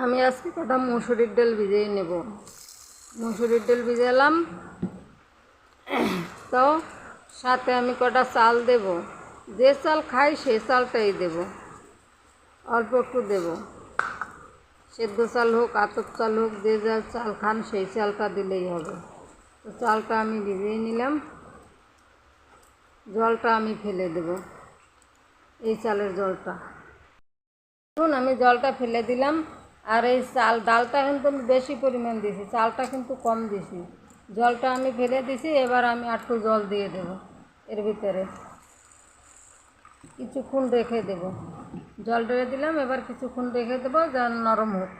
আমি আজকে কটা মসুরির ডাল ভিজিয়ে নেব। মসুরির ডাল ভিজালাম, তো সাথে আমি কটা চাল দেব। যে চাল খাই সেই চালটাই দেব, অল্প একটু দেব। সেদ্ধ চাল হোক, আতপ চাল হোক, যে যা চাল খান সেই চালটা দিলেই হবে। তো চালটা আমি ভিজিয়ে নিলাম, জলটা আমি ফেলে দেব, এই চালের জলটা। দেখুন আমি জলটা ফেলে দিলাম। আর এই ডালটা কিন্তু আমি বেশি পরিমাণ দিয়েছি, চালটা কিন্তু কম দিয়েছি। জলটা আমি ফেলে দিয়েছি, এবার আমি একটু জল দিয়ে দেব এর ভিতরে, কিছুক্ষণ রেখে দেব। জল ঢেলে দিলাম, এবার কিছুক্ষণ রেখে দেবো যেন নরম হোক।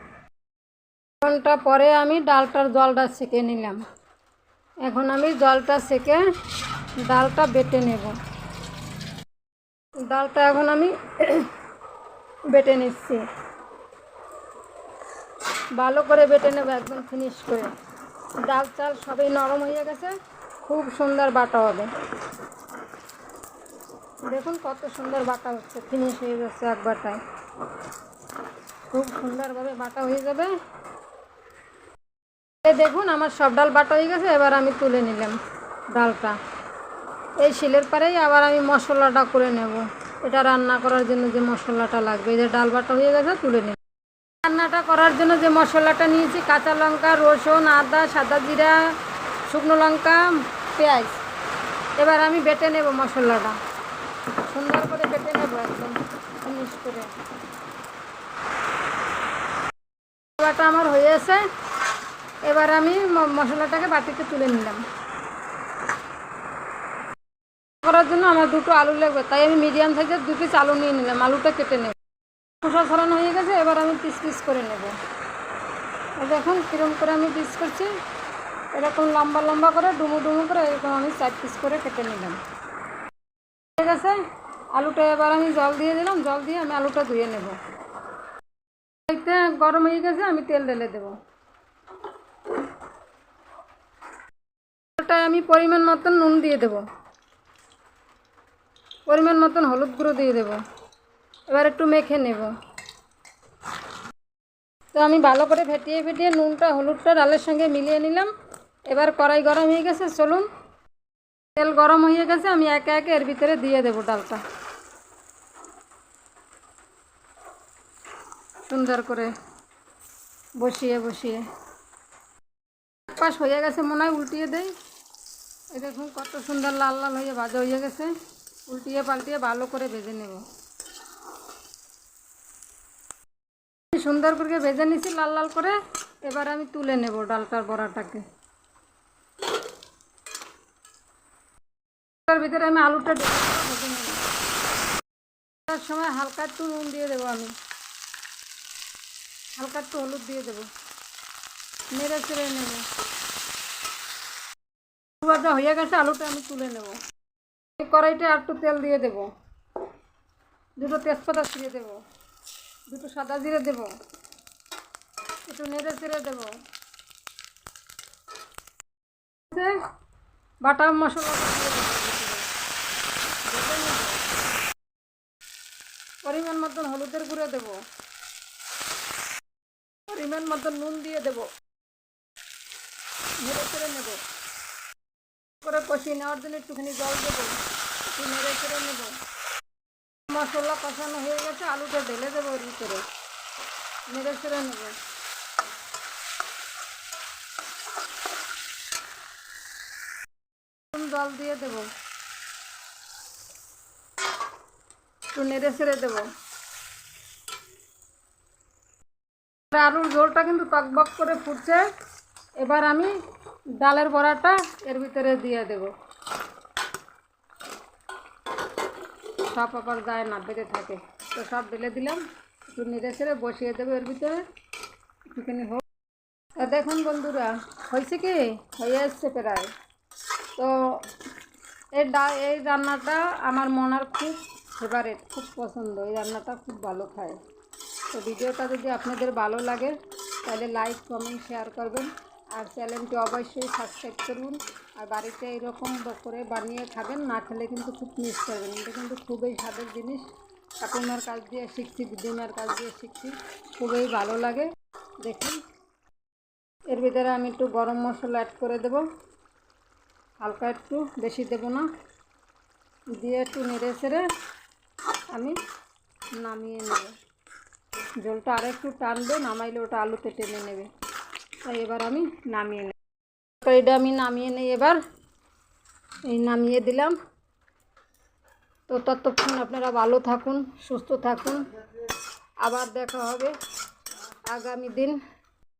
ঘন্টা পরে আমি ডালটার জলটা সেঁকে নিলাম। এখন আমি জলটা সেঁকে ডালটা বেটে নেব। ডালটা এখন আমি বেটে নিচ্ছি, ভালো করে বেটে নেব, একদম ফিনিশ করে। ডাল চাল সবই নরম হয়ে গেছে, খুব সুন্দর বাটা হবে। দেখুন কত সুন্দর বাটা হচ্ছে, ফিনিশ হয়ে যাচ্ছে এক বাটায়, খুব সুন্দরভাবে বাটা হয়ে যাবে। দেখুন আমার সব ডাল বাটা হয়ে গেছে, এবার আমি তুলে নিলাম ডালটা। এই শিলের পরেই আবার আমি মশলাটা করে নেব। এটা রান্না করার জন্য যে মশলাটা লাগবে, এই যে ডাল বাটা হয়ে গেছে, তুলে নিলাম। রান্নাটা করার জন্য যে মশলাটা নিয়েছি, কাঁচা লঙ্কা, রসুন, আদা, সাদা জিরা, শুকনো লঙ্কা, পেঁয়াজ। এবার আমি বেটে নেব মশলাটা, সুন্দর করে বেটে নেব, একদম ফিনিশ করে। মশলাটা আমার হয়ে আছে, এবার আমি মশলাটাকে বাটিতে তুলে নিলাম। করার জন্য আমার দুটো আলু লাগবে, তাই আমি মিডিয়াম সাইজের 2 পিস আলু নিয়ে নিলাম। আলুটা কেটে নেব, খোসা ছড়ানো হয়ে গেছে, এবার আমি পিস পিস করে নেব। দেখুন কীরকম করে আমি পিস করছি, এরকম লম্বা লম্বা করে, ডুমু ডুমু করে, এরকম আমি 4 পিস করে কেটে নিলাম। ঠিক আছে, আলুটা এবার আমি জল দিয়ে দিলাম, জল দিয়ে আমি আলুটা ধুয়ে নেব। এতে গরম হয়ে গেছে, আমি তেল ঢেলে দেবো। তেলটায় আমি পরিমাণ মতন নুন দিয়ে দেব, পরিমাণ মতন হলুদ গুঁড়ো দিয়ে দেব। এবার একটু মেখে নেব। তো আমি ভালো করে ফেটিয়ে ফেটিয়ে নুনটা হলুদটা ডালের সঙ্গে মিলিয়ে নিলাম। এবার কড়াই গরম হয়ে গেছে, চলুন। তেল গরম হয়ে গেছে, আমি একে একে এর ভিতরে দিয়ে দেব ডালটা, সুন্দর করে বসিয়ে বসিয়ে। পাশ হয়ে গেছে মনে হয়, উল্টিয়ে দেই। এই দেখুন কত সুন্দর লাল লাল হয়ে ভাজা হয়ে গেছে। উল্টিয়ে পাল্টিয়ে ভালো করে ভেজে নেব। সুন্দর করে ভেজে নিচ্ছি লাল লাল করে। এবার আমি তুলে নেব ডালটার বড়াটাকে। তার ভিতরে আমি আলুটা ভেজে নেব। তার সময় হালকা একটু নুন দিয়ে দেবো, আমি হালকা একটু হলুদ দিয়ে দেবো, নেড়ে চেড়ে নেব। ভাজা হয়ে গেছে, আলুটা আমি তুলে নেব। এই কড়াইতে একটু তেল দিয়ে দেব, দুটো তেজপাতা ছিঁড়ে দেব, দুটো সাদা জিরে দেব, একটু নেড়ে চেড়ে দেবো। বাটা মশলাটা দিয়ে দেবো, পরিমাণ মতন হলুদের গুঁড়ো দেব, পরিমাণ মতন নুন দিয়ে দেব, নেড়ে চেড়ে নেব। করে কষিয়ে নেওয়ার জন্য একটুখানি জল দেবো, একটু নেড়ে চেড়ে নেব। মশলা কষানো হয়ে গেছে, আলুটা ঢেলে দেবো এর ভিতরে, নেড়ে চেড়ে নেব। জল দিয়ে দেব, একটু নেড়ে চেড়ে দেবো। আলুর ঝোলটা কিন্তু টকবক করে ফুটছে। এবার আমি ডালের বড়াটা এর ভিতরে দিয়ে দেব, সব আবার গায়ে না বেঁধে থাকে। তো সব ঢেলে দিলাম, একটু নেড়ে চেড়ে বসিয়ে দেবো এর ভিতরে, একটুখানি হোক। দেখুন বন্ধুরা, হয়েছে কি, হয়ে আসছে প্রায়। তো এই রান্নাটা আমার মনার খুব ফেভারিট, খুব পছন্দ। এই রান্নাটা খুব ভালো খায়। তো ভিডিওটা যদি আপনাদের ভালো লাগে তাহলে লাইক কমেন্ট শেয়ার করবেন, আর চ্যানেলটি অবশ্যই সাবস্ক্রাইব করুন। আর বাড়িতে এরকম করে বানিয়ে খাবেন, না খেলে কিন্তু খুব মিস করবেন। এটা কিন্তু খুবই স্বাদের জিনিস, ঠাকুমার কাছ দিয়ে শিখছি, দিদিমার কাছ দিয়ে শিখছি, খুবই ভালো লাগে। দেখুন এর ভিতরে আমি একটু গরম মশলা অ্যাড করে দেব, হালকা, একটু বেশি দেব না, দিয়ে একটু নেড়ে চেড়ে আমি নামিয়ে নেব। ঝোলটা আর একটু টানবে, নামাইলে ওটা আলুতে টেনে নেবে। তাই এবার আমি নামিয়ে নেব। তরকারিটা আমি নামিয়ে নেই, এবার এই নামিয়ে দিলাম। তো ততক্ষণ আপনারা ভালো থাকুন, সুস্থ থাকুন, আবার দেখা হবে আগামী দিন।